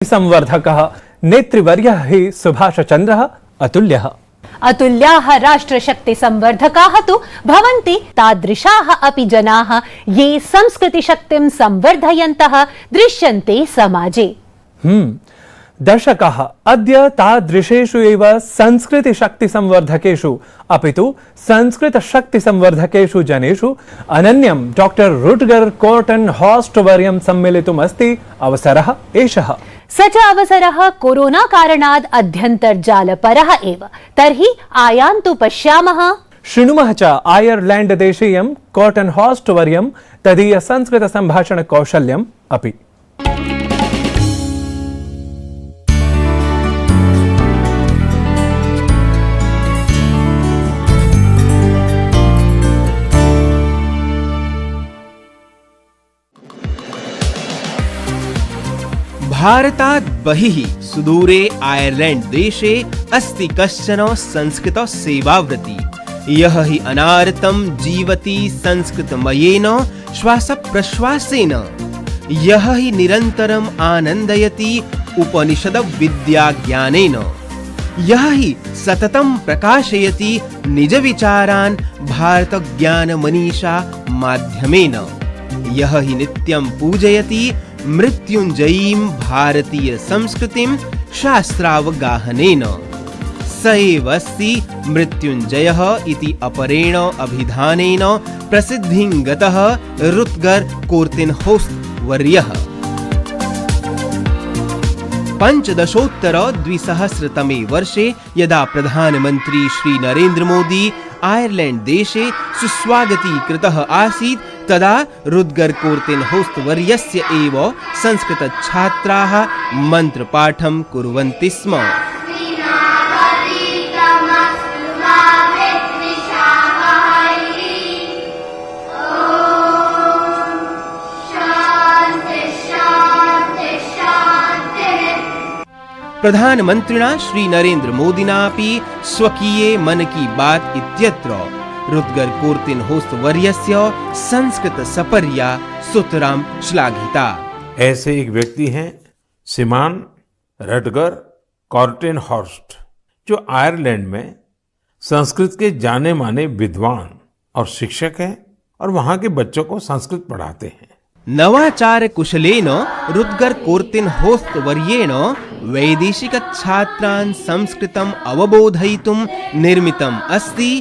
संवर्धकः नेतृवर्यः हि सुभाषचन्द्रः अतुल्यः। अतुल्याः राष्ट्रशक्तिसंवर्धकाः तु भवन्ति तादृशाः अपि जनाः ये संस्कृतिशक्तिं संवर्धयन्तः दृश्यन्ते समाजे। दर्शकाः, अद्य तादृशेषु एव संस्कृतिशक्तिसंवर्धकेषु अपि तु संस्कृतशक्तिसंवर्धकेषु जनेषु अनन्यं डॉक्टर रुटगर् कोर्टन्हॉर्स्ट वर्यं सम्मिलितुम् अस्ति अवसरः एषः। स च अवसरः कोरोना कारणात् अध्यन्तर्जालपरः एव। तर्हि आयान्तु पश्यामः। शृणुमः च आयर्लैण्ड देशीयं कोर्टन्हॉर्स्ट वर्यं तदीय संस्कृत सम्भाषण कौशल्यम् अपि। भारतात् बहिः सुदूरे आयर्लैण्ड देशे अस्ति कश्चन संस्कृत सेवाव्रती, यः हि अनारतं जीवति संस्कृतमयेन श्वासप्रश्वासेन, यः हि निरन्तरम् आनन्दयति उपनिषद विद्याज्ञानेन, यः हि सततं प्रकाशयति निजविचारान् भारतज्ञानमनीषा माध्यमेन, यः हि नित्यं पूजयति मृत्युञ्जयीं भारतीय संस्कृतिं शास्त्रावगाहनेन, स एव अस्ति मृत्युञ्जयः इति अपरेण अभिधानेन प्रसिद्धिं गतः रुटगर् कोर्टेन्होस्ट वर्यः। 15 वर्षे यदा प्रधानमन्त्री श्री नरेन्द्र मोदी आयर्लैण्ड देशे सुस्वागतीकृतः आसीत्, तदा रुटगर् कोर्टेन्होस्ट वर्यस्य एव संस्कृत छात्राः मन्त्रपाठं कुर्वन्ति स्म। प्रधानमन्त्रिणा श्री नरेन्द्र मोदिनापि स्वकीये मन की बात इत्यत्र रुटगर् कोर्टेन्होस्ट वर्यस्य संस्कृत सपर्या सुतरां श्लाघिता। ऐसे एक व्यक्ति हैं श्रीमान रटगर कॉर्टेनहॉर्स्ट, जो आयरलैंड में संस्कृत के जाने माने विद्वान और शिक्षक हैं और वहां के बच्चों को संस्कृत पढ़ाते हैं। नवाचार कुशलेन रुटगर् कोर्टेन्होस्ट वर्येण वैदेशिक छात्रान् संस्कृतम् अवबोधयितुं निर्मितम् अस्ति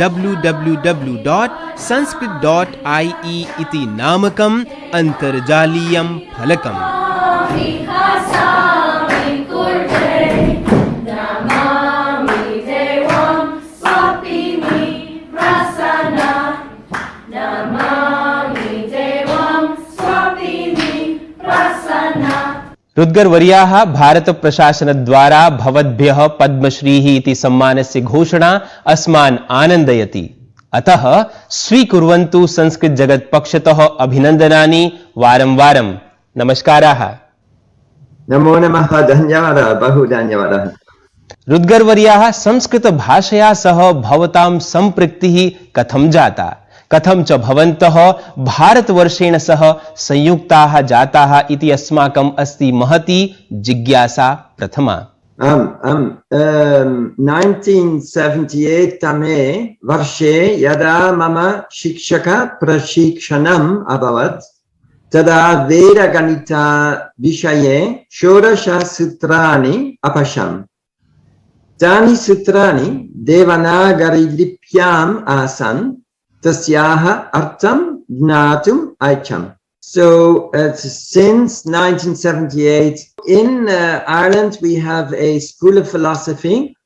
www.sanskrit.ie इति नामकम् अन्तर्जालीयं फलकम्। रुटगर् वर्याः भारत प्रशासनद्वारा भवद्भ्यः पद्मश्रीः इति सम्मानस्य घोषणा अस्मान् आनन्दयति। अतः स्वीकुर्वन्तु संस्कृत जगत् पक्षतः अभिनन्दनानि वारं वारं। नमस्काराः। नमो नमः, धन्यवादः, बहु धन्यवादः। रुटगर् वर्याः संस्कृत भाषया सह भवतां सम्पृक्तिः कथं जाता? कथं च भवन्तः भारतवर्षेण सह संयुक्ताः जाताः इति अस्माकम् अस्ति महती जिज्ञासा प्रथमा। 1978 तमे वर्षे यदा मम शिक्षक प्रशिक्षणम् अभवत्, तदा वेदगणित विषये 16 सूत्राणि अपश्यम्। तानि सूत्राणि देवनागरी लिप्याम् आसन्, तस्याः अर्थं ज्ञातुम् ऐच्छम्। So since 1978 in Ireland we have a school of philosophy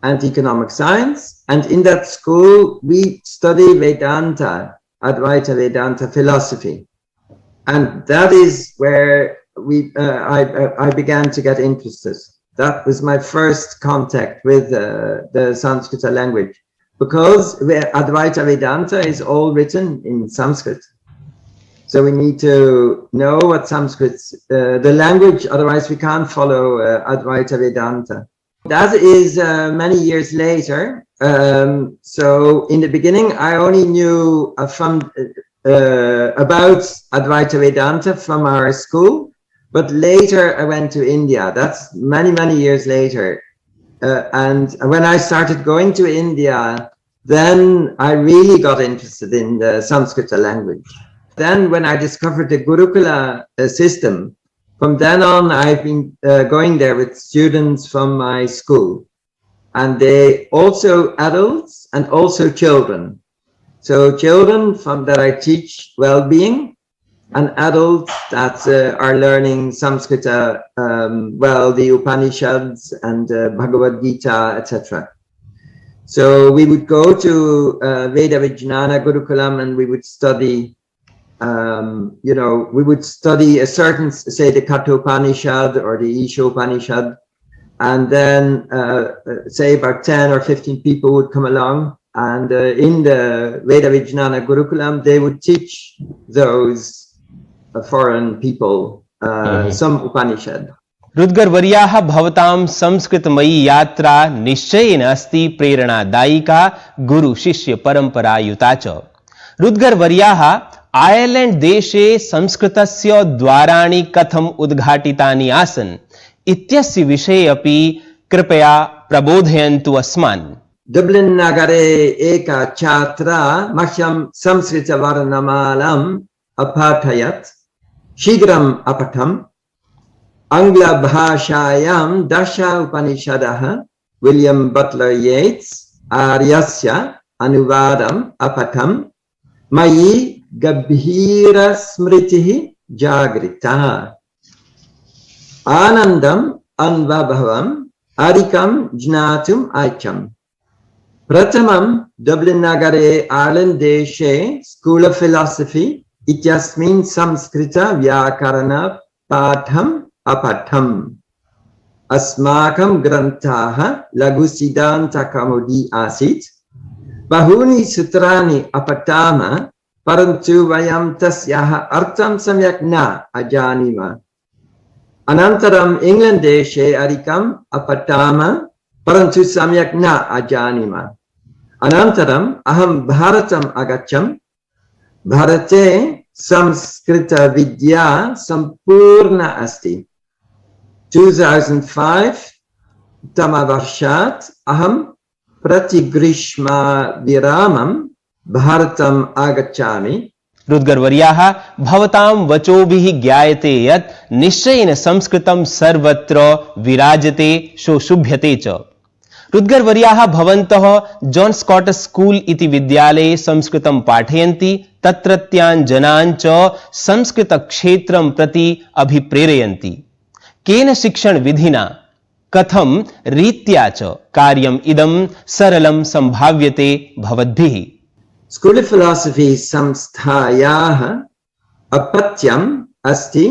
and economic science, and in that school we study Vedanta, Advaita Vedanta philosophy, and that is where I began to get interested. That was my first contact with the Sanskrit language, because Advaita Vedanta is all written in Sanskrit. So we need to know what Sanskrit, the language, otherwise we can't follow Advaita Vedanta. That is many years later. So in the beginning, I only knew about Advaita Vedanta from our school, But later I went to India. That's many, many years later. And when I started going to India, then I really got interested in the Sanskrit language. Then when I discovered the Gurukula system, from then on, I've been going there with students from my school. And they also adults and also children. So children from that I teach well-being, and adults that are learning Sanskrit, the Upanishads and Bhagavad Gita, etc. So we would go to Veda Vijnana Gurukulam and we would study, we would study a certain, say the Kathopanishad or the Ishopanishad, and then say about 10 or 15 people would come along, and in the Veda Vijnana Gurukulam, they would teach those foreign people some Upanishad. रुद्गर वर्याः भवतां संस्कृतमयी यात्रा निश्चयेन अस्ति प्रेरणादायिका गुरु शिष्य परंपरायुता च। रुद्गर वर्याः Ireland देशे संस्कृतस्य द्वाराणि कथम उद्घाटितानि आसन् इत्यस्य विषये अपि कृपया प्रबोधयन्तु अस्मान्। डब्लिन् नगरे एका छात्रा मह्यं संस्कृतवर्णमालाम् अपाठयत्। शीघ्रम् अपठम्। आङ्ग्लभाषायां 10 उपनिषदः विलियम् बट्लर् येट्स् आर्यस्य अनुवादम् अपठम्। मयि गभीरस्मृतिः जागृता। आनन्दम् अनुभवम् अधिकं ज्ञातुम् ऐच्छम्। प्रथमं डब्लिन् नगरे आयर्लैण्ड् देशे स्कूल् आफ् फिलासफी इत्यस्मिन् संस्कृत व्याकरण पाठम् अपठम्। अस्माकं ग्रन्थः लघुसिद्धान्तकौमुदी आसीत्। बहूनि सूत्राणि अपठाम, परन्तु वयं तस्याः अर्थं सम्यक् न अजानीम। अनन्तरम् इंग्लैण्ड् देशे अधिकम् अपठाम, परन्तु सम्यक् न अजानीम। अनन्तरम् अहं भारतम् अगच्छम्। भारते संस्कृत विद्या सम्पूर्णा अस्ति। 2005 तमवर्षात् अहं प्रतिग्रीष्म विरामं भारतम् आगच्छामि। रुद्गर वर्याः भवतां वचोभिः ज्ञायते यत् निश्चयेन संस्कृतं सर्वत्र विराजते शोशुभ्यते च। रुद्गर वर्याः भवन्तः जॉन स्कॉट स्कूल इति विद्यालये संस्कृतं पाठयन्ति, तत्रत्यान् जनान् च संस्कृत क्षेत्रं प्रति अभिप्रेरयन्ति। केन शिक्षण विधिना कथं रीत्या च कार्यम् इदं सरलं संभाव्यते भवद्भिः। स्कूल ऑफ फिलॉसफी संस्थायाः अपत्यम् अस्ति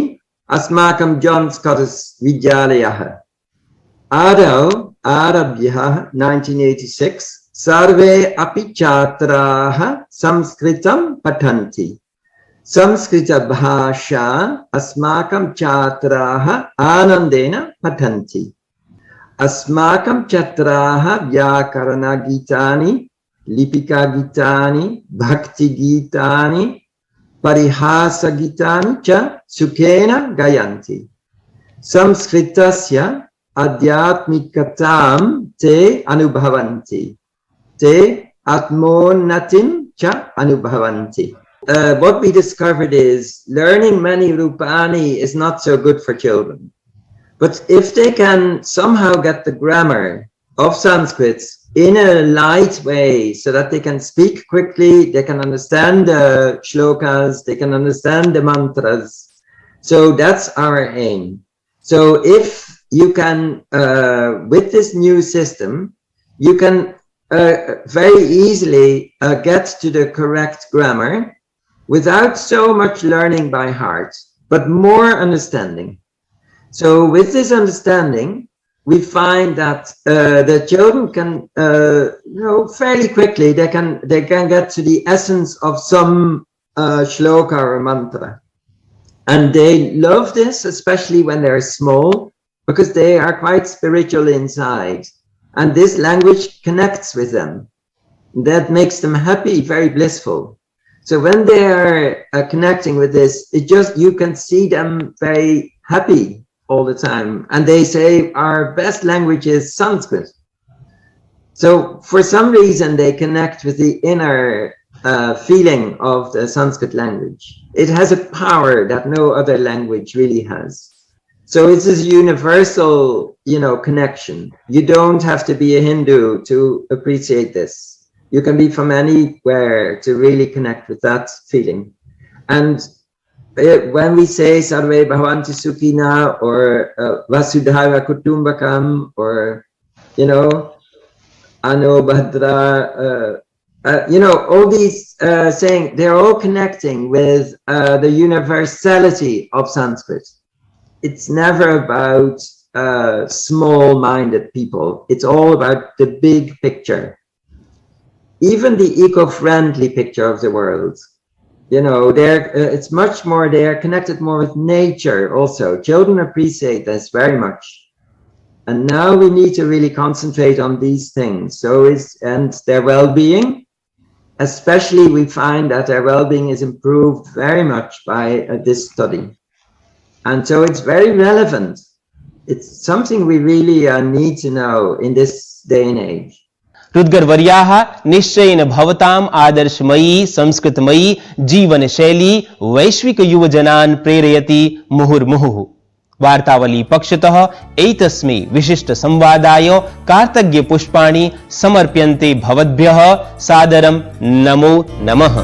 अस्माकं जॉन स्कॉट् विद्यालयः। आदौ आरभ्य 1986 सर्वे अपि छात्राः संस्कृतं पठन्ति। संस्कृत भाषा अस्माकं छात्राः आनन्देन पठन्ति। अस्माकं छात्राः व्याकरणगीतानि, लिपिकागीतानि, भक्तिगीतानि, परिहासगीतानि च सुखेन गायन्ति। संस्कृतस्य आध्यात्मिकतां ते अनुभवन्ति। ते आत्मोन्नतिं च अनुभवन्ति। What we discovered is learning many rupani is not so good for children. But if they can somehow get the grammar of Sanskrit in a light way so that they can speak quickly, they can understand the shlokas, they can understand the mantras. So that's our aim. So if you can, with this new system, you can very easily get to the correct grammar without so much learning by heart, but more understanding. So with this understanding, we find that the children can, fairly quickly, they can get to the essence of some shloka or mantra. And they love this, especially when they're small, because they are quite spiritual inside. And this language connects with them. That makes them happy, very blissful. So when they are connecting with this, you can see them very happy all the time. And they say our best language is Sanskrit. So for some reason, they connect with the inner feeling of the Sanskrit language. It has a power that no other language really has. So it's this universal, connection. You don't have to be a Hindu to appreciate this. You can be from anywhere to really connect with that feeling. And when we say Sarve Bhavanti Sukhina or Vasudhaiva Kutumbakam or, Ano Bhadra, all these saying, they're all connecting with the universality of Sanskrit. It's never about small-minded people. It's all about the big picture. Even the eco-friendly picture of the world. It's much more, they're connected more with nature also. Children appreciate this very much. And now we need to really concentrate on these things. And their well-being, especially we find that their well-being is improved very much by this study. And so it's very relevant. It's something we really need to know in this day and age. रुद्गर वर्याः निश्चयेन भवताम् आदर्शमयी संस्कृतमयी जीवन शैली वैश्विक युवजनान् प्रेरयति मुहुर्मुहुः। वार्तावली पक्षतः एतस्मै विशिष्ट संवादाय कार्तज्ञ पुष्पाणि समर्प्यन्ते भवद्भ्यः सादरं नमो नमः।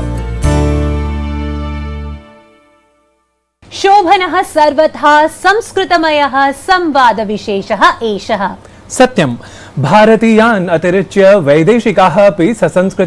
शोभनः सर्वथा संस्कृतमयः संवाद विशेषः एषः। सत्यं भारतीयान् अतिरिच्य वैदेशिकाः अपि ससंस्कृत